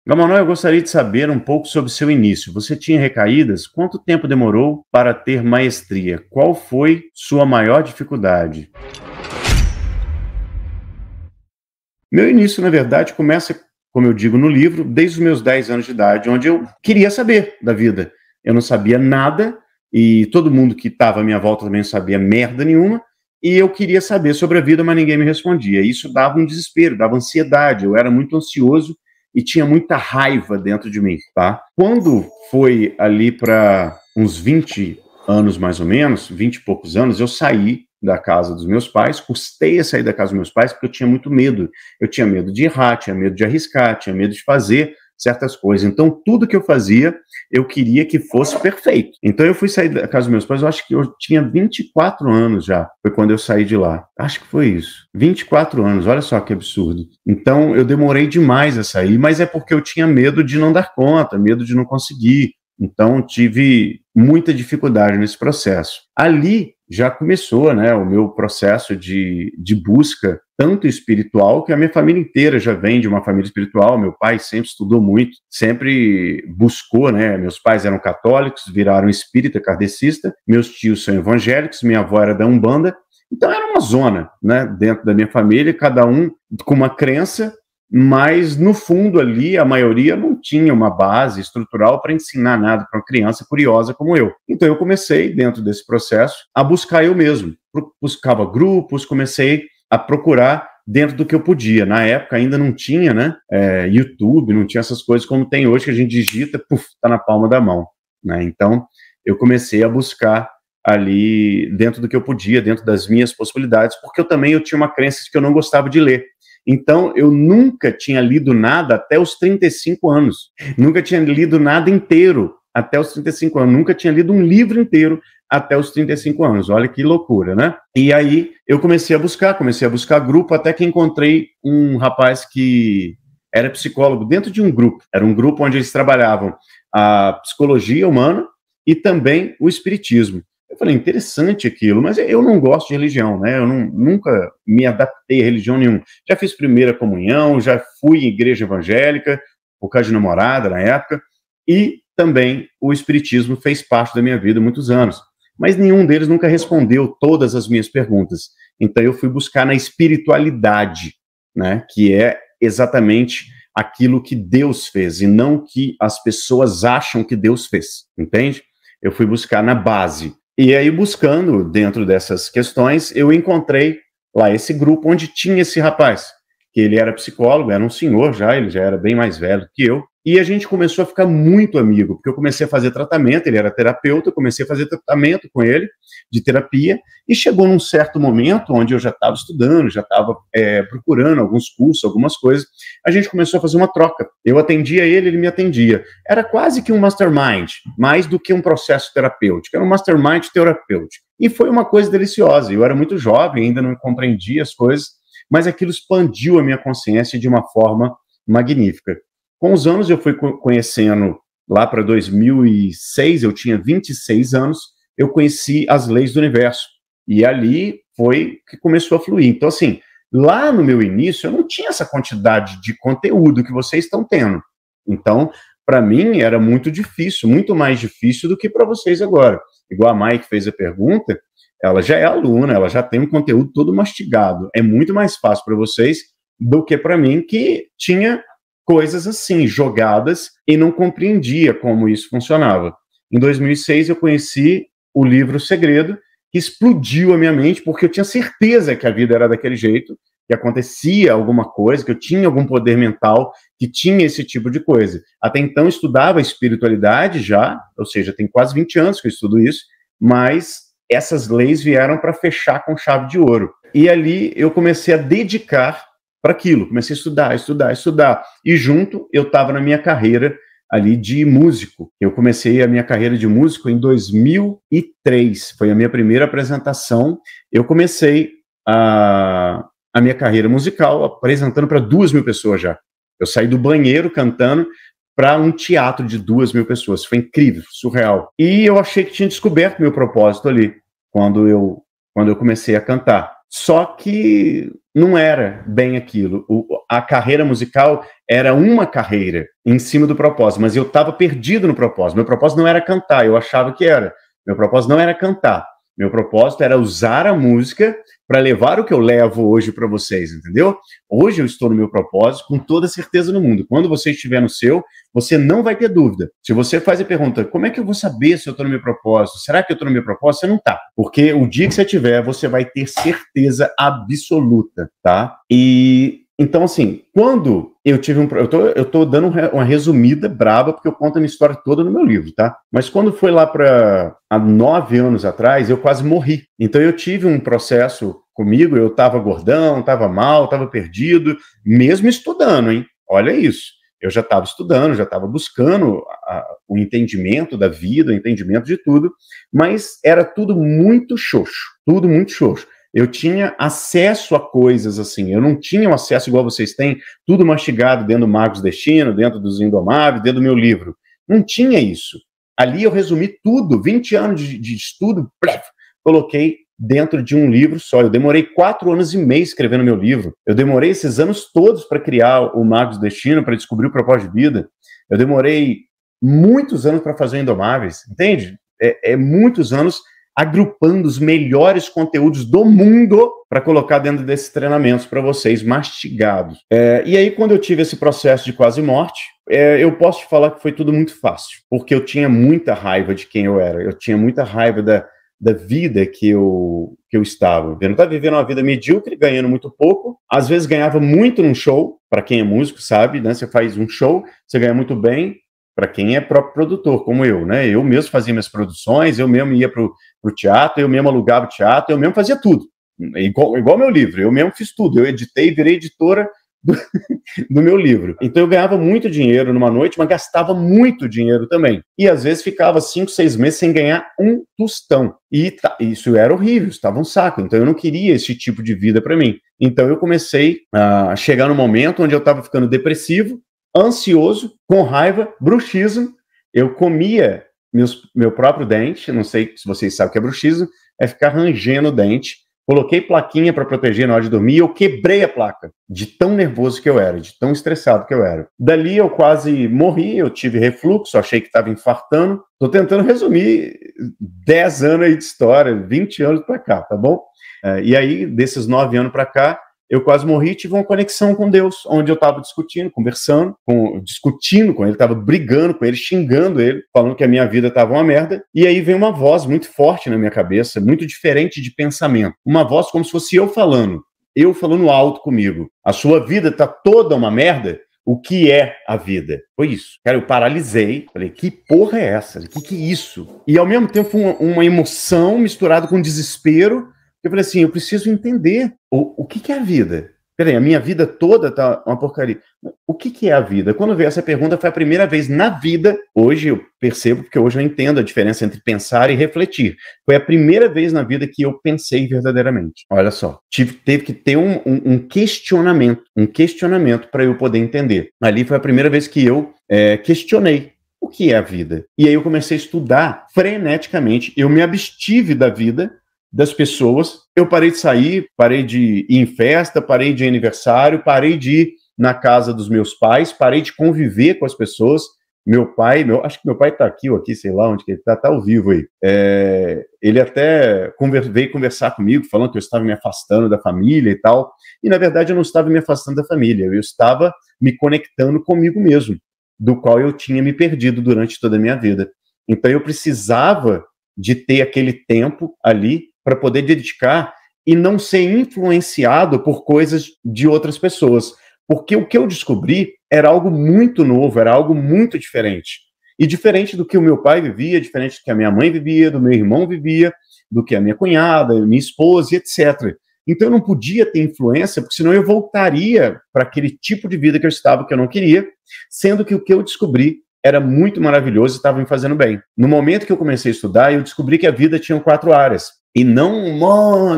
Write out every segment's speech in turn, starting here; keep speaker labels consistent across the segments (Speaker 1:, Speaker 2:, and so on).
Speaker 1: Gamanol, eu gostaria de saber um pouco sobre seu início. Você tinha recaídas? Quanto tempo demorou para ter maestria? Qual foi sua maior dificuldade? Meu início, na verdade, começa, como eu digo no livro, desde os meus 10 anos de idade, onde eu queria saber da vida. Eu não sabia nada, e todo mundo que estava à minha volta também não sabia merda nenhuma, e eu queria saber sobre a vida, mas ninguém me respondia. Isso dava um desespero, dava ansiedade, eu era muito ansioso e tinha muita raiva dentro de mim, tá? Quando foi ali para uns 20 anos mais ou menos, 20 e poucos anos, eu saí da casa dos meus pais, custei a sair da casa dos meus pais porque eu tinha muito medo. Eu tinha medo de errar, tinha medo de arriscar, tinha medo de fazer certas coisas. Então, tudo que eu fazia, eu queria que fosse perfeito. Então, eu fui sair da casa dos meus pais, eu acho que eu tinha 24 anos já, foi quando eu saí de lá. Acho que foi isso. 24 anos, olha só que absurdo. Então, eu demorei demais a sair, mas é porque eu tinha medo de não dar conta, medo de não conseguir. Então, tive muita dificuldade nesse processo. Ali já começou, né, o meu processo de busca, tanto espiritual, que a minha família inteira já vem de uma família espiritual. Meu pai sempre estudou muito, sempre buscou, né, meus pais eram católicos, viraram espírita, kardecista, meus tios são evangélicos, minha avó era da Umbanda, então era uma zona, né, dentro da minha família, cada um com uma crença, mas no fundo ali a maioria não tinha uma base estrutural para ensinar nada para uma criança curiosa como eu. Então eu comecei, dentro desse processo, a buscar eu mesmo. Buscava grupos, comecei a procurar dentro do que eu podia. Na época ainda não tinha, né, YouTube, não tinha essas coisas como tem hoje, que a gente digita, puf, tá na palma da mão, né? Então eu comecei a buscar ali dentro do que eu podia, dentro das minhas possibilidades, porque eu tinha uma crença de que eu não gostava de ler. Então, eu nunca tinha lido nada até os 35 anos. Nunca tinha lido nada inteiro até os 35 anos. Nunca tinha lido um livro inteiro até os 35 anos. Olha que loucura, né? E aí, eu comecei a buscar grupo, até que encontrei um rapaz que era psicólogo dentro de um grupo. Era um grupo onde eles trabalhavam a psicologia humana e também o espiritismo. Eu falei, interessante aquilo, mas eu não gosto de religião, né? Eu nunca me adaptei a religião nenhuma. Já fiz primeira comunhão, já fui em igreja evangélica, por causa de namorada na época, e também o espiritismo fez parte da minha vida há muitos anos. Mas nenhum deles nunca respondeu todas as minhas perguntas. Então eu fui buscar na espiritualidade, né? Que é exatamente aquilo que Deus fez, e não o que as pessoas acham que Deus fez, entende? Eu fui buscar na base. E aí, buscando dentro dessas questões, eu encontrei lá esse grupo onde tinha esse rapaz, que ele era psicólogo, era um senhor já, ele já era bem mais velho que eu, e a gente começou a ficar muito amigo, porque eu comecei a fazer tratamento, ele era terapeuta, eu comecei a fazer tratamento com ele, de terapia, e chegou num certo momento onde eu já estava estudando, já estava procurando alguns cursos, algumas coisas, a gente começou a fazer uma troca. Eu atendia ele, ele me atendia. Era quase que um mastermind, mais do que um processo terapêutico, era um mastermind terapêutico. E foi uma coisa deliciosa. Eu era muito jovem, ainda não compreendia as coisas, mas aquilo expandiu a minha consciência de uma forma magnífica. Com os anos eu fui conhecendo, lá para 2006, eu tinha 26 anos, eu conheci as leis do universo. E ali foi que começou a fluir. Então, assim, lá no meu início, eu não tinha essa quantidade de conteúdo que vocês estão tendo. Então, para mim, era muito difícil, muito mais difícil do que para vocês agora. Igual a Mai que fez a pergunta, ela já é aluna, ela já tem um conteúdo todo mastigado. É muito mais fácil para vocês do que para mim, que tinha coisas assim, jogadas, e não compreendia como isso funcionava. Em 2006, eu conheci o livro Segredo, que explodiu a minha mente, porque eu tinha certeza que a vida era daquele jeito, que acontecia alguma coisa, que eu tinha algum poder mental, que tinha esse tipo de coisa. Até então, eu estudava espiritualidade já, ou seja, tem quase 20 anos que eu estudo isso, mas essas leis vieram para fechar com chave de ouro. E ali eu comecei a dedicar para aquilo, comecei a estudar, e junto eu estava na minha carreira ali de músico. Eu comecei a minha carreira de músico em 2003, foi a minha primeira apresentação. Eu comecei a minha carreira musical apresentando para 2.000 pessoas já. Eu saí do banheiro cantando para um teatro de 2.000 pessoas. Foi incrível, surreal. E eu achei que tinha descoberto meu propósito ali, quando eu comecei a cantar. Só que não era bem aquilo. A carreira musical era uma carreira em cima do propósito, mas eu estava perdido no propósito. Meu propósito não era cantar, eu achava que era. Meu propósito não era cantar. Meu propósito era usar a música para levar o que eu levo hoje para vocês, entendeu? Hoje eu estou no meu propósito com toda certeza no mundo. Quando você estiver no seu, você não vai ter dúvida. Se você faz a pergunta, como é que eu vou saber se eu estou no meu propósito? Será que eu estou no meu propósito? Você não está. Porque o dia que você tiver, você vai ter certeza absoluta, tá? Então, assim, quando eu tive eu tô dando uma resumida braba, porque eu conto a minha história toda no meu livro, tá? Mas quando foi lá há 9 anos atrás, eu quase morri. Então eu tive um processo comigo, eu tava gordão, tava mal, tava perdido, mesmo estudando, hein? Olha isso. Eu já estava estudando, já estava buscando o entendimento da vida, o entendimento de tudo, mas era tudo muito xoxo, tudo muito xoxo. Eu tinha acesso a coisas assim, eu não tinha um acesso igual vocês têm, tudo mastigado dentro do Magos Destino, dentro dos Indomáveis, dentro do meu livro. Não tinha isso. Ali eu resumi tudo, 20 anos de estudo, coloquei dentro de um livro só. Eu demorei 4 anos e meio escrevendo meu livro. Eu demorei esses anos todos para criar o Magos Destino, para descobrir o propósito de vida. Eu demorei muitos anos para fazer o Indomáveis, entende? Muitos anos agrupando os melhores conteúdos do mundo para colocar dentro desses treinamentos para vocês, mastigados. E aí, quando eu tive esse processo de quase morte, eu posso te falar que foi tudo muito fácil, porque eu tinha muita raiva de quem eu era, eu tinha muita raiva da vida que eu estava. Eu não estava vivendo uma vida medíocre, ganhando muito pouco, às vezes ganhava muito num show, para quem é músico sabe, né? Você faz um show, você ganha muito bem, para quem é próprio produtor, como eu, né? Eu mesmo fazia minhas produções, eu mesmo ia pro teatro, eu mesmo alugava o teatro, eu mesmo fazia tudo. Igual meu livro, eu mesmo fiz tudo. Eu editei, virei editora do meu livro. Então eu ganhava muito dinheiro numa noite, mas gastava muito dinheiro também. E às vezes ficava 5, 6 meses sem ganhar um tostão. E isso era horrível, estava um saco. Então eu não queria esse tipo de vida para mim. Então eu comecei a chegar no momento onde eu estava ficando depressivo, ansioso, com raiva, bruxismo. Eu comia meu próprio dente, não sei se vocês sabem o que é bruxismo, é ficar rangendo o dente. Coloquei plaquinha para proteger na hora de dormir e eu quebrei a placa, de tão nervoso que eu era, de tão estressado que eu era. Dali eu quase morri, eu tive refluxo, achei que estava infartando. Estou tentando resumir 10 anos aí de história, 20 anos para cá, tá bom? E aí, desses 9 anos para cá, eu quase morri e tive uma conexão com Deus, onde eu estava discutindo, conversando, discutindo com ele, estava brigando com ele, xingando ele, falando que a minha vida estava uma merda. E aí vem uma voz muito forte na minha cabeça, muito diferente de pensamento. Uma voz como se fosse eu falando alto comigo. A sua vida está toda uma merda? O que é a vida? Foi isso. Cara, eu paralisei, falei, que porra é essa? Que é isso? E ao mesmo tempo uma emoção misturada com desespero. Eu falei assim, eu preciso entender o que é a vida. Peraí, a minha vida toda tá uma porcaria. O que é a vida? Quando veio essa pergunta, foi a primeira vez na vida, hoje eu percebo, porque hoje eu entendo a diferença entre pensar e refletir. Foi a primeira vez na vida que eu pensei verdadeiramente. Olha só, teve que ter um questionamento para eu poder entender. Ali foi a primeira vez que eu questionei o que é a vida. E aí eu comecei a estudar freneticamente. Eu me abstive da vida, das pessoas, eu parei de sair, parei de ir em festa, parei de ir em aniversário, parei de ir na casa dos meus pais, parei de conviver com as pessoas. Meu pai, acho que meu pai está aqui ou aqui, sei lá onde que ele está ao vivo aí. Ele até veio conversar comigo, falando que eu estava me afastando da família e tal, e na verdade eu não estava me afastando da família, eu estava me conectando comigo mesmo, do qual eu tinha me perdido durante toda a minha vida. Então eu precisava de ter aquele tempo ali para poder dedicar e não ser influenciado por coisas de outras pessoas. Porque o que eu descobri era algo muito novo, era algo muito diferente. E diferente do que o meu pai vivia, diferente do que a minha mãe vivia, do meu irmão vivia, do que a minha cunhada, minha esposa, etc. Então eu não podia ter influência, porque senão eu voltaria para aquele tipo de vida que eu estava, que eu não queria, sendo que o que eu descobri era muito maravilhoso e estava me fazendo bem. No momento que eu comecei a estudar, eu descobri que a vida tinha 4 áreas. E não,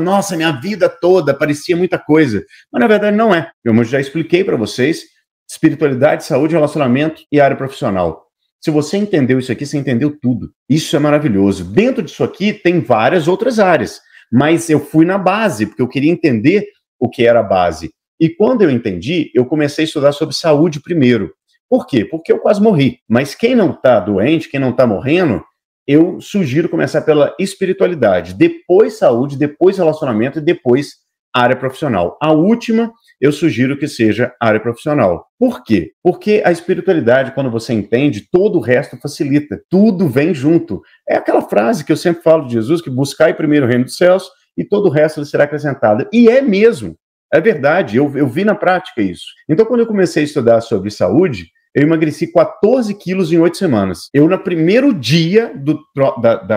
Speaker 1: nossa, minha vida toda parecia muita coisa. Mas na verdade não é. Eu já expliquei para vocês: espiritualidade, saúde, relacionamento e área profissional. Se você entendeu isso aqui, você entendeu tudo. Isso é maravilhoso. Dentro disso aqui tem várias outras áreas. mas eu fui na base, porque eu queria entender o que era a base. E quando eu entendi, eu comecei a estudar sobre saúde primeiro. Por quê? Porque eu quase morri. Mas quem não está doente, quem não está morrendo, eu sugiro começar pela espiritualidade, depois saúde, depois relacionamento e depois área profissional. A última, eu sugiro que seja área profissional. Por quê? Porque a espiritualidade, quando você entende, todo o resto facilita. Tudo vem junto. É aquela frase que eu sempre falo de Jesus, que buscai primeiro o reino dos céus e todo o resto lhe será acrescentado. E é mesmo. É verdade. Eu vi na prática isso. Então, quando eu comecei a estudar sobre saúde, eu emagreci 14 quilos em 8 semanas. Eu, no primeiro dia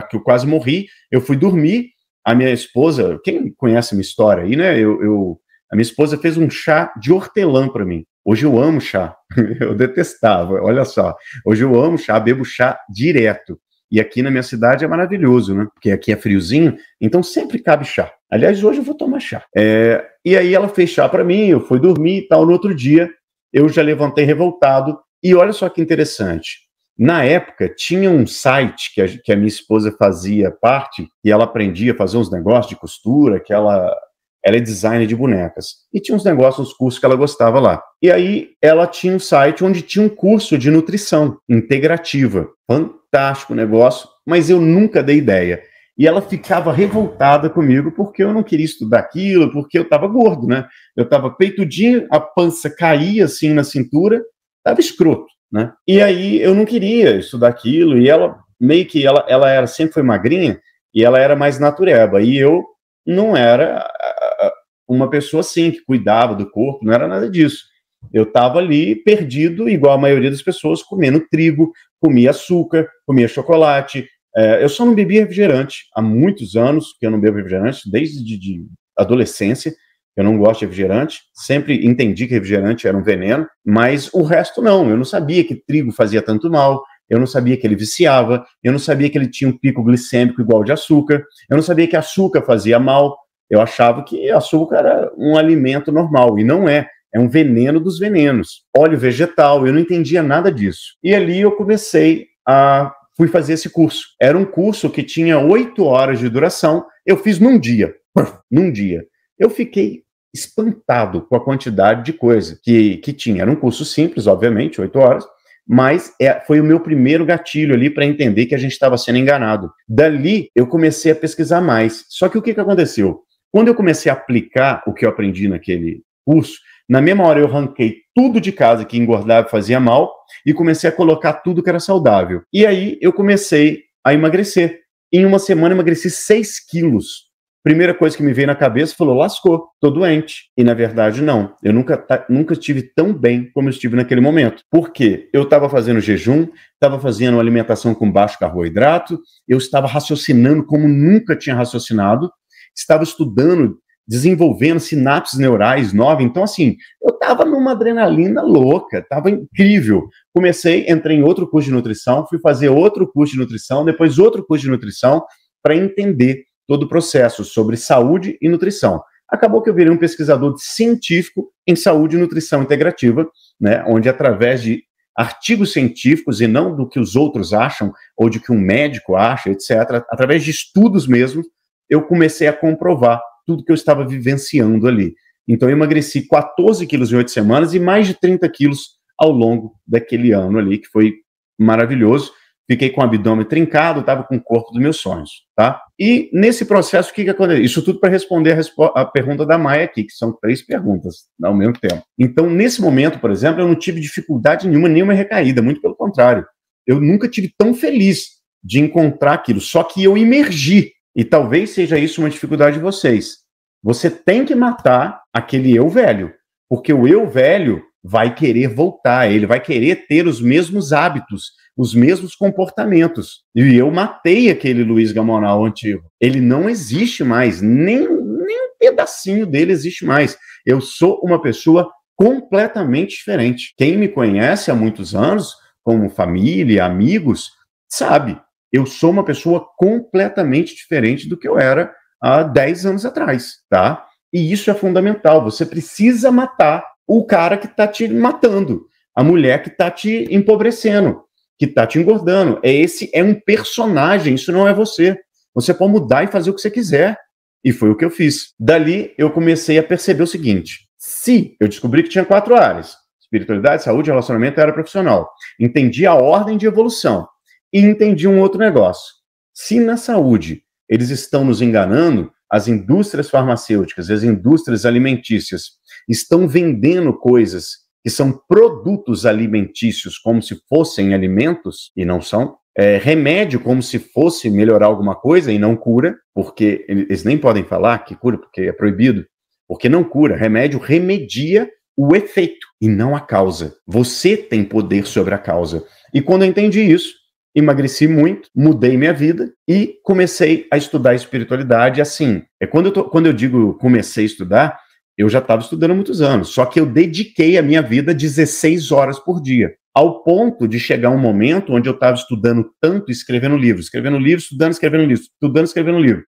Speaker 1: que eu quase morri, eu fui dormir. A minha esposa, quem conhece a minha história aí, né? A minha esposa fez um chá de hortelã para mim. Hoje eu amo chá. Eu detestava, olha só. Hoje eu amo chá, bebo chá direto. E aqui na minha cidade é maravilhoso, né? Porque aqui é friozinho, então sempre cabe chá. Aliás, hoje eu vou tomar chá. E aí ela fez chá para mim, eu fui dormir e tal. No outro dia, eu já levantei revoltado. E olha só que interessante. Na época, tinha um site que a minha esposa fazia parte, e ela aprendia a fazer uns negócios de costura, que ela é designer de bonecas. E tinha uns negócios, uns cursos que ela gostava lá. E aí, ela tinha um site onde tinha um curso de nutrição integrativa. Fantástico negócio, mas eu nunca dei ideia. E ela ficava revoltada comigo porque eu não queria estudar aquilo, porque eu estava gordo, né? Eu estava peitudinho, a pança caía assim na cintura, estava escroto, né? E aí eu não queria estudar aquilo, e ela meio que ela sempre foi magrinha, e ela era mais natureba, e eu não era uma pessoa assim, que cuidava do corpo, não era nada disso. Eu estava ali perdido, igual a maioria das pessoas, comendo trigo, comia açúcar, comia chocolate. Eu só não bebia refrigerante há muitos anos, que eu não bebo refrigerante, desde de adolescência. Eu não gosto de refrigerante, sempre entendi que refrigerante era um veneno, mas o resto não. Eu não sabia que trigo fazia tanto mal, eu não sabia que ele viciava, eu não sabia que ele tinha um pico glicêmico igual de açúcar, eu não sabia que açúcar fazia mal. Eu achava que açúcar era um alimento normal, e não é. É um veneno dos venenos. Óleo vegetal, eu não entendia nada disso. E ali eu fui fazer esse curso. Era um curso que tinha 8 horas de duração, eu fiz num dia. Eu fiquei espantado com a quantidade de coisa que tinha. Era um curso simples, obviamente, 8 horas, mas foi o meu primeiro gatilho ali para entender que a gente estava sendo enganado. Dali, eu comecei a pesquisar mais. Só que o que aconteceu? Quando eu comecei a aplicar o que eu aprendi naquele curso, na mesma hora eu arranquei tudo de casa que engordava e fazia mal e comecei a colocar tudo que era saudável. E aí eu comecei a emagrecer. Em uma semana eu emagreci 6 quilos. Primeira coisa que me veio na cabeça, falou, lascou, tô doente. E na verdade não, eu nunca estive tão bem como eu estive naquele momento. Por quê? Eu estava fazendo jejum, estava fazendo uma alimentação com baixo carboidrato, eu estava raciocinando como nunca tinha raciocinado, estava estudando, desenvolvendo sinapses neurais novas. Então, assim, eu estava numa adrenalina louca, estava incrível. Entrei em outro curso de nutrição, fui fazer outro curso de nutrição, depois outro curso de nutrição, para entender todo o processo sobre saúde e nutrição. Acabou que eu virei um pesquisador científico em saúde e nutrição integrativa, né, onde através de artigos científicos e não do que os outros acham, ou de que um médico acha, etc., através de estudos mesmo, eu comecei a comprovar tudo que eu estava vivenciando ali. Então eu emagreci 14 quilos em 8 semanas e mais de 30 quilos ao longo daquele ano ali, que foi maravilhoso. Fiquei com o abdômen trincado, estava com o corpo dos meus sonhos, tá? E nesse processo, o que aconteceu? Isso tudo para responder a pergunta da Maia aqui, que são 3 perguntas ao mesmo tempo. Então, nesse momento, por exemplo, eu não tive dificuldade nenhuma recaída, muito pelo contrário. Eu nunca tive tão feliz de encontrar aquilo, só que eu imergi. E talvez seja isso uma dificuldade de vocês. Você tem que matar aquele eu velho, porque o eu velho vai querer voltar, ele vai querer ter os mesmos hábitos, os mesmos comportamentos. E eu matei aquele Luiz Gamonal antigo. Ele não existe mais, nem um pedacinho dele existe mais. Eu sou uma pessoa completamente diferente. Quem me conhece há muitos anos, como família, amigos, sabe, eu sou uma pessoa completamente diferente do que eu era há 10 anos atrás, tá? E isso é fundamental. Você precisa matar o cara que está te matando, a mulher que está te empobrecendo, que está te engordando. Esse é um personagem, isso não é você. Você pode mudar e fazer o que você quiser. E foi o que eu fiz. Dali, eu comecei a perceber o seguinte: se eu descobri que tinha 4 áreas, espiritualidade, saúde, relacionamento e área profissional, entendi a ordem de evolução e entendi um outro negócio. Se na saúde eles estão nos enganando, as indústrias farmacêuticas, as indústrias alimentícias estão vendendo coisas que são produtos alimentícios como se fossem alimentos, e não são. Remédio como se fosse melhorar alguma coisa e não cura, porque eles nem podem falar que cura, porque é proibido, porque não cura. Remédio remedia o efeito e não a causa. Você tem poder sobre a causa. E quando eu entendi isso, emagreci muito, mudei minha vida e comecei a estudar espiritualidade. Assim, quando eu digo comecei a estudar, eu já estava estudando há muitos anos, só que eu dediquei a minha vida 16 horas por dia, ao ponto de chegar um momento onde eu estava estudando tanto, escrevendo livro, estudando, escrevendo livro, estudando, escrevendo livro.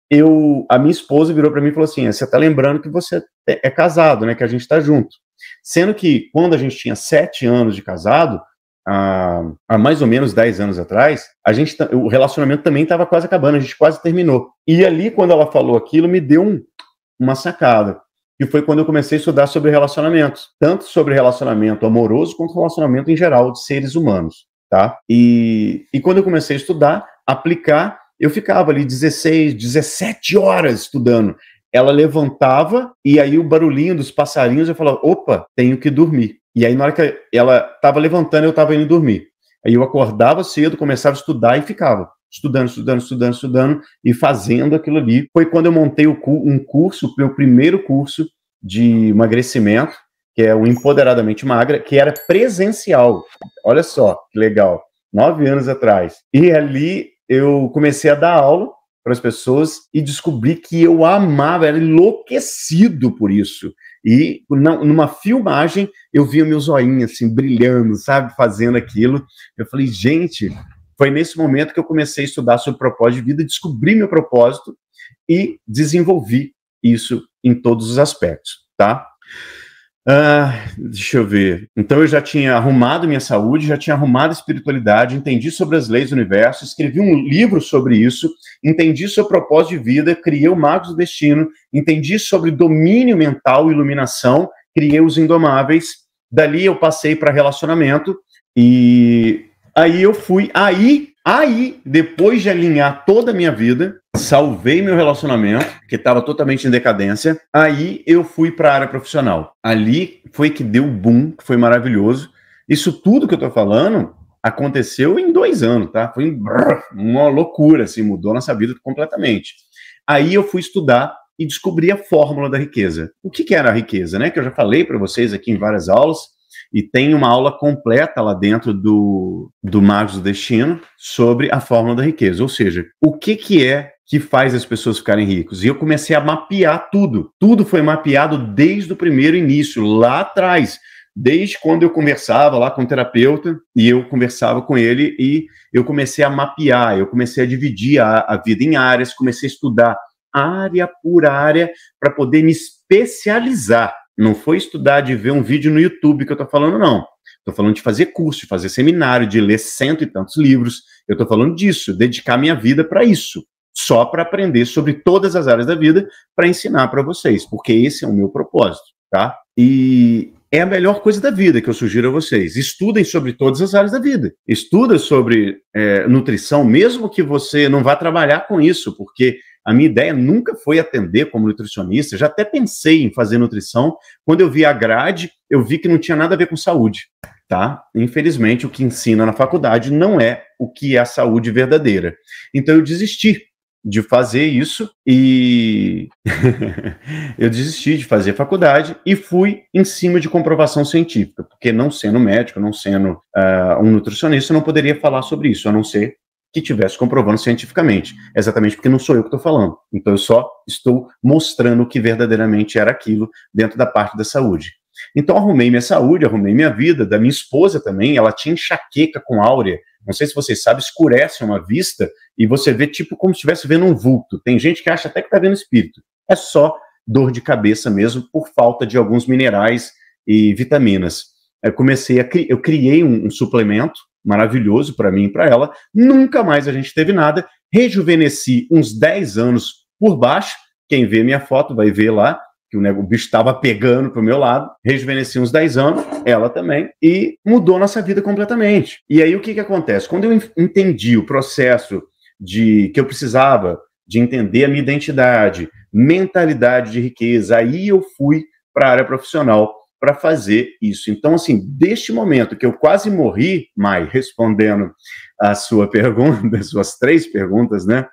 Speaker 1: A minha esposa virou para mim e falou assim: você está lembrando que você é casado, né, que a gente está junto. Sendo que quando a gente tinha 7 anos de casado, há mais ou menos 10 anos atrás, o relacionamento também estava quase acabando, a gente quase terminou. E ali, quando ela falou aquilo, me deu uma sacada. E foi quando eu comecei a estudar sobre relacionamentos, tanto sobre relacionamento amoroso quanto relacionamento em geral de seres humanos, tá? E quando eu comecei a estudar, aplicar, eu ficava ali 16, 17 horas estudando. Ela levantava e aí o barulhinho dos passarinhos, eu falava: opa, tenho que dormir. E aí na hora que ela estava levantando, eu estava indo dormir. Aí eu acordava cedo, começava a estudar e ficava estudando e fazendo aquilo ali. Foi quando eu montei um curso, meu primeiro curso de emagrecimento, que é o Empoderadamente Magra, que era presencial. Olha só, que legal. 9 anos atrás. E ali eu comecei a dar aula para as pessoas e descobri que eu amava, era enlouquecido por isso. E numa filmagem eu via meu zoinho assim, brilhando, sabe, fazendo aquilo. Eu falei: gente, foi nesse momento que eu comecei a estudar sobre propósito de vida, descobri meu propósito e desenvolvi isso em todos os aspectos, tá? Deixa eu ver. Então eu já tinha arrumado minha saúde, já tinha arrumado a espiritualidade, entendi sobre as leis do universo, escrevi um livro sobre isso, entendi sobre o propósito de vida, criei o Magos do Destino, entendi sobre domínio mental e iluminação, criei os Indomáveis. Dali eu passei para relacionamento e aí eu fui, depois de alinhar toda a minha vida, salvei meu relacionamento, que estava totalmente em decadência, aí eu fui para a área profissional. Ali foi que deu o boom, que foi maravilhoso. Isso tudo que eu estou falando aconteceu em 2 anos, tá? Foi uma loucura, assim, mudou nossa vida completamente. Aí eu fui estudar e descobri a fórmula da riqueza. O que era a riqueza, né? Que eu já falei para vocês aqui em várias aulas, e tem uma aula completa lá dentro do Magos do Destino sobre a fórmula da riqueza. Ou seja, o que é que faz as pessoas ficarem ricos? E eu comecei a mapear tudo. Tudo foi mapeado desde o primeiro início, lá atrás. Desde quando eu conversava lá com o terapeuta, e eu conversava com ele, e eu comecei a mapear, eu comecei a dividir a vida em áreas, comecei a estudar área por área para poder me especializar. Não foi estudar de ver um vídeo no YouTube que eu estou falando, não. Estou falando de fazer curso, de fazer seminário, de ler 100 e tantos livros. Eu estou falando disso, dedicar minha vida para isso. Só para aprender sobre todas as áreas da vida, para ensinar para vocês, porque esse é o meu propósito, tá? E é a melhor coisa da vida que eu sugiro a vocês. Estudem sobre todas as áreas da vida. Estuda sobre nutrição, mesmo que você não vá trabalhar com isso, porque a minha ideia nunca foi atender como nutricionista. Já até pensei em fazer nutrição. Quando eu vi a grade, eu vi que não tinha nada a ver com saúde, tá? Infelizmente, o que ensina na faculdade não é o que é a saúde verdadeira. Então, eu desisti de fazer isso e eu desisti de fazer faculdade e fui em cima de comprovação científica, porque não sendo médico, não sendo um nutricionista, eu não poderia falar sobre isso, a não ser que tivesse comprovando cientificamente, exatamente porque não sou eu que estou falando. Então eu só estou mostrando o que verdadeiramente era aquilo dentro da parte da saúde. Então arrumei minha saúde, arrumei minha vida, da minha esposa também, ela tinha enxaqueca com áurea. Não sei se vocês sabem, escurece uma vista e você vê tipo como se estivesse vendo um vulto. Tem gente que acha até que está vendo espírito. É só dor de cabeça mesmo por falta de alguns minerais e vitaminas. Eu criei um suplemento maravilhoso para mim e para ela. Nunca mais a gente teve nada. Rejuvenesci uns 10 anos por baixo Quem vê minha foto vai ver lá que o bicho estava pegando pro meu lado, rejuvenesci uns 10 anos, ela também, e mudou nossa vida completamente. E aí o que acontece? Quando eu entendi o processo que eu precisava de entender a minha identidade, mentalidade de riqueza, aí eu fui para a área profissional para fazer isso. Então, assim, deste momento que eu quase morri, Mai, respondendo a sua pergunta, as suas 3 perguntas, né?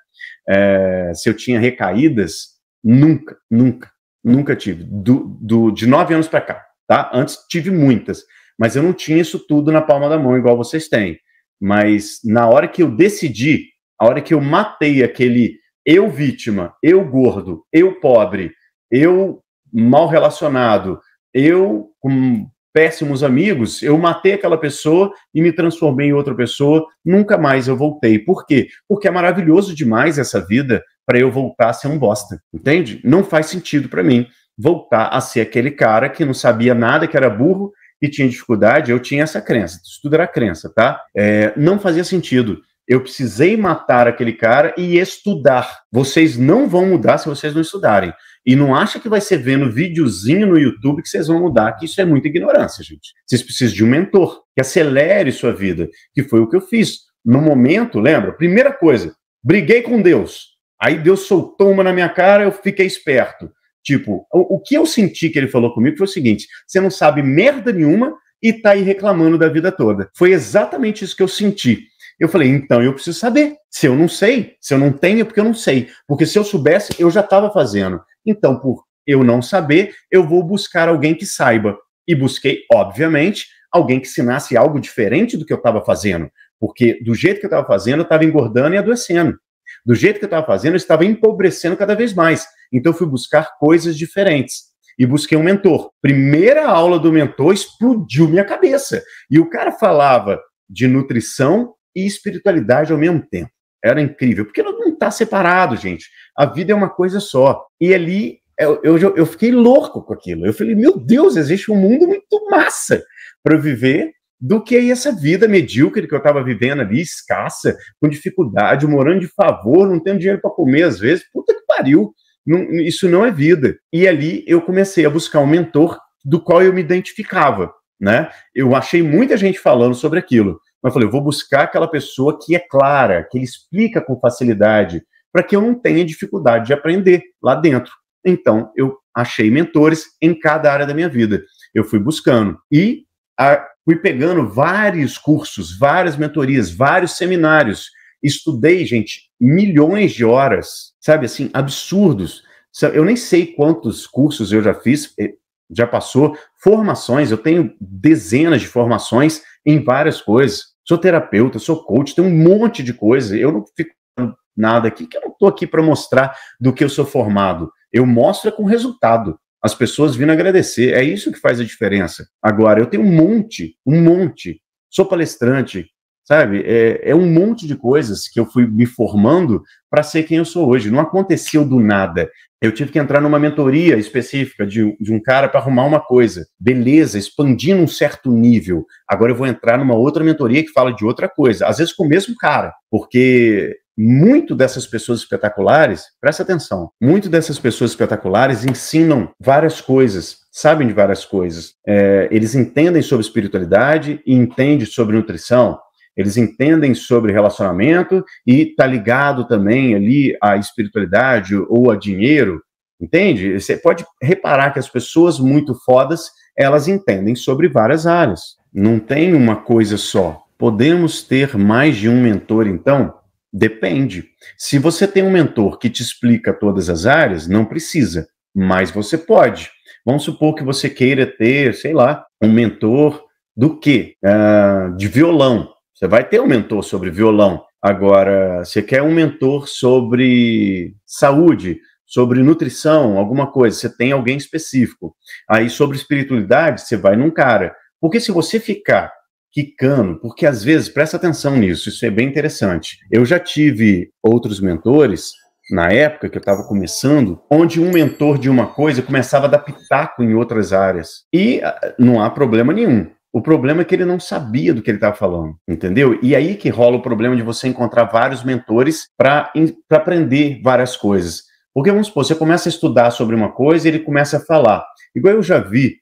Speaker 1: Se eu tinha recaídas, nunca tive. De 9 anos para cá, tá? Antes tive muitas, mas eu não tinha isso tudo na palma da mão, igual vocês têm. Mas na hora que eu decidi, a hora que eu matei aquele eu vítima, eu gordo, eu pobre, eu mal relacionado, eu com péssimos amigos, eu matei aquela pessoa e me transformei em outra pessoa, nunca mais eu voltei. Por quê? Porque é maravilhoso demais essa vida para eu voltar a ser um bosta, entende? Não faz sentido para mim voltar a ser aquele cara que não sabia nada, que era burro e tinha dificuldade. Eu tinha essa crença, isso tudo era crença, tá? Não fazia sentido. Eu precisei matar aquele cara e estudar. Vocês não vão mudar se vocês não estudarem. E não acha que vai ser vendo videozinho no YouTube que vocês vão mudar, que isso é muita ignorância, gente. Vocês precisam de um mentor que acelere sua vida, que foi o que eu fiz. No momento, lembra? Primeira coisa, briguei com Deus. Aí Deus soltou uma na minha cara, eu fiquei esperto. Tipo, o que eu senti que ele falou comigo foi o seguinte: você não sabe merda nenhuma e tá aí reclamando da vida toda. Foi exatamente isso que eu senti. Eu falei, então eu preciso saber. Se eu não sei, se eu não tenho, é porque eu não sei. Porque se eu soubesse, eu já estava fazendo. Então, por eu não saber, eu vou buscar alguém que saiba. E busquei, obviamente, alguém que ensinasse algo diferente do que eu estava fazendo. Porque do jeito que eu estava fazendo, eu estava engordando e adoecendo. Do jeito que eu estava fazendo, eu estava empobrecendo cada vez mais. Então, eu fui buscar coisas diferentes. E busquei um mentor. Primeira aula do mentor explodiu minha cabeça. E o cara falava de nutrição e espiritualidade ao mesmo tempo. Era incrível, porque não está separado, gente. A vida é uma coisa só. E ali eu fiquei louco com aquilo. Eu falei, meu Deus, existe um mundo muito massa para viver do que essa vida medíocre que eu estava vivendo ali, escassa, com dificuldade, morando de favor, não tendo dinheiro para comer às vezes. Puta que pariu. Isso não é vida. E ali eu comecei a buscar um mentor do qual eu me identificava, né? Eu achei muita gente falando sobre aquilo. Mas eu falei, eu vou buscar aquela pessoa que é clara, que ele explica com facilidade, para que eu não tenha dificuldade de aprender lá dentro. Então, eu achei mentores em cada área da minha vida. Eu fui buscando e fui pegando vários cursos, várias mentorias, vários seminários. Estudei, gente, milhões de horas, sabe, assim, absurdos. Eu nem sei quantos cursos eu já fiz, já passou, formações, eu tenho dezenas de formações em várias coisas. Sou terapeuta, sou coach, tem um monte de coisa. Eu não fico nada aqui, que eu não estou aqui para mostrar do que eu sou formado. Eu mostro com resultado. As pessoas vindo agradecer. É isso que faz a diferença. Agora, eu tenho um monte. Sou palestrante, sabe? É um monte de coisas que eu fui me formando para ser quem eu sou hoje. Não aconteceu do nada. Eu tive que entrar numa mentoria específica de um cara para arrumar uma coisa. Beleza, expandindo um certo nível. Agora eu vou entrar numa outra mentoria que fala de outra coisa. Às vezes com o mesmo cara. Porque muito dessas pessoas espetaculares, presta atenção, muito dessas pessoas espetaculares ensinam várias coisas, sabem de várias coisas. Eles entendem sobre espiritualidade e entendem sobre nutrição. Eles entendem sobre relacionamento e tá ligado também ali à espiritualidade ou a dinheiro, entende? Você pode reparar que as pessoas muito fodas, elas entendem sobre várias áreas. Não tem uma coisa só. Podemos ter mais de um mentor, então? Depende. Se você tem um mentor que te explica todas as áreas, não precisa, mas você pode. Vamos supor que você queira ter, sei lá, um mentor do quê? De violão. Você vai ter um mentor sobre violão. Agora, você quer um mentor sobre saúde, sobre nutrição, alguma coisa, você tem alguém específico. Aí, sobre espiritualidade, você vai num cara. Porque se você ficar quicando, porque às vezes, presta atenção nisso, isso é bem interessante. Eu já tive outros mentores, na época que eu estava começando, onde um mentor de uma coisa começava a dar pitaco em outras áreas. E não há problema nenhum. O problema é que ele não sabia do que ele estava falando, entendeu? E aí que rola o problema de você encontrar vários mentores para aprender várias coisas. Porque, vamos supor, você começa a estudar sobre uma coisa e ele começa a falar. Igual eu já vi,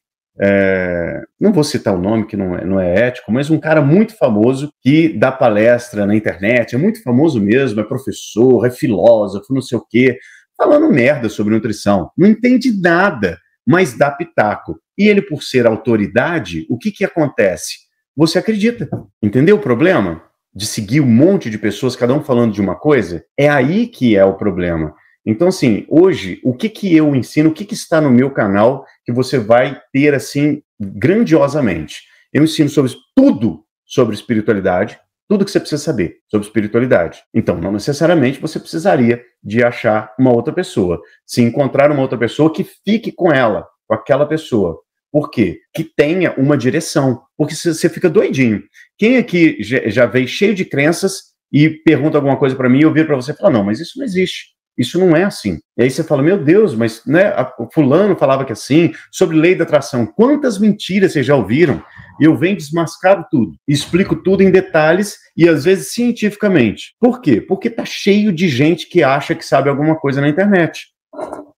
Speaker 1: não vou citar o nome, que não é ético, mas um cara muito famoso que dá palestra na internet, é muito famoso mesmo, é professor, é filósofo, não sei o quê, falando merda sobre nutrição. Não entende nada, mas dá pitaco. E ele, por ser autoridade, o que acontece? Você acredita. Entendeu o problema? De seguir um monte de pessoas, cada um falando de uma coisa? É aí que é o problema. Então, assim, hoje, o que eu ensino, o que está no meu canal que você vai ter, assim, grandiosamente? Eu ensino tudo sobre espiritualidade, tudo que você precisa saber sobre espiritualidade. Então, não necessariamente você precisaria de achar uma outra pessoa. Se encontrar uma outra pessoa, que fique com ela, com aquela pessoa. Por quê? Que tenha uma direção. Porque você fica doidinho. Quem aqui já veio cheio de crenças e pergunta alguma coisa para mim e eu viro para você e falo, não, mas isso não existe. Isso não é assim. E aí você fala, meu Deus, mas né, o fulano falava que assim, sobre lei da atração. Quantas mentiras vocês já ouviram? Eu venho desmascaro tudo, explico tudo em detalhes e às vezes cientificamente. Por quê? Porque tá cheio de gente que acha que sabe alguma coisa na internet.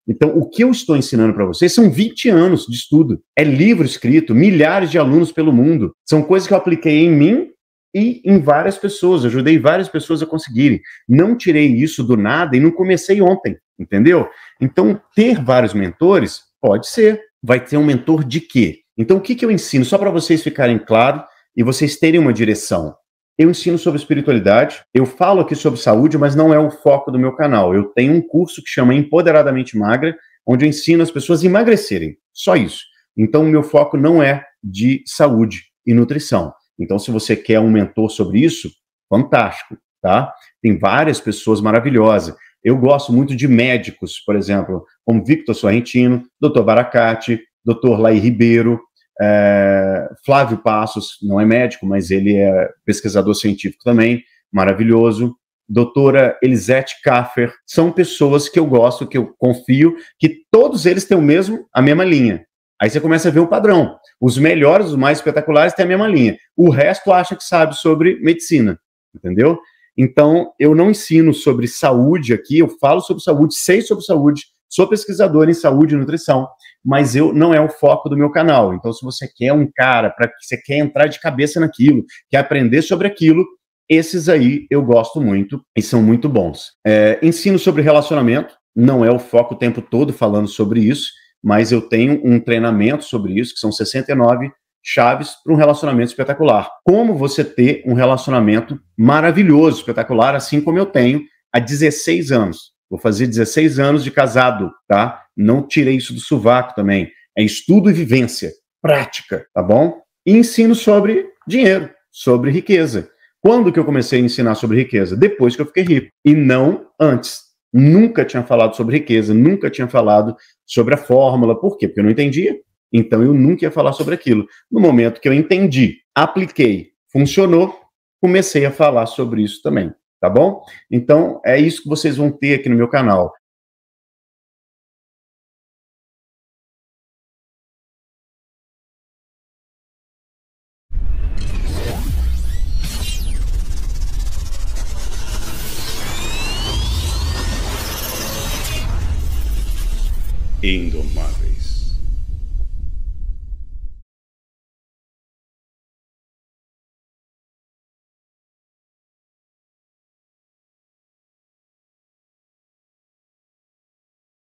Speaker 1: Então, o que eu estou ensinando para vocês são 20 anos de estudo. É livro escrito, milhares de alunos pelo mundo. São coisas que eu apliquei em mim e em várias pessoas, ajudei várias pessoas a conseguirem. Não tirei isso do nada e não comecei ontem, entendeu? Então, ter vários mentores, pode ser. Vai ter um mentor de quê? Então, o que eu ensino? Só para vocês ficarem claros e vocês terem uma direção. Eu ensino sobre espiritualidade, eu falo aqui sobre saúde, mas não é o foco do meu canal. Eu tenho um curso que chama Empoderadamente Magra, onde eu ensino as pessoas a emagrecerem. Só isso. Então, o meu foco não é de saúde e nutrição. Então, se você quer um mentor sobre isso, fantástico, tá? Tem várias pessoas maravilhosas. Eu gosto muito de médicos, por exemplo, como Victor Sorrentino, Dr. Baracate, Dr. Laí Ribeiro, Flávio Passos, não é médico, mas ele é pesquisador científico também, maravilhoso. Doutora Elisete Kaffer, são pessoas que eu gosto, que eu confio, que todos eles têm a mesma linha. Aí você começa a ver o padrão. Os melhores, os mais espetaculares têm a mesma linha. O resto acha que sabe sobre medicina, entendeu? Então, eu não ensino sobre saúde aqui, eu falo sobre saúde, sei sobre saúde, sou pesquisador em saúde e nutrição, mas não é o foco do meu canal. Então, se você quer um cara, para que você quer entrar de cabeça naquilo, quer aprender sobre aquilo, esses aí eu gosto muito e são muito bons. Ensino sobre relacionamento, não é o foco o tempo todo falando sobre isso, mas eu tenho um treinamento sobre isso, que são 69 chaves para um relacionamento espetacular. Como você ter um relacionamento maravilhoso, espetacular, assim como eu tenho há 16 anos. Vou fazer 16 anos de casado, tá? Não tirei isso do sovaco também. É estudo e vivência, prática, tá bom? E ensino sobre dinheiro, sobre riqueza. Quando que eu comecei a ensinar sobre riqueza? Depois que eu fiquei rico. E não antes. Nunca tinha falado sobre riqueza, nunca tinha falado sobre a fórmula. Por quê? Porque eu não entendia. Então eu nunca ia falar sobre aquilo. No momento que eu entendi, apliquei, funcionou, comecei a falar sobre isso também. Tá bom? Então, é isso que vocês vão ter aqui no meu canal. Indomar.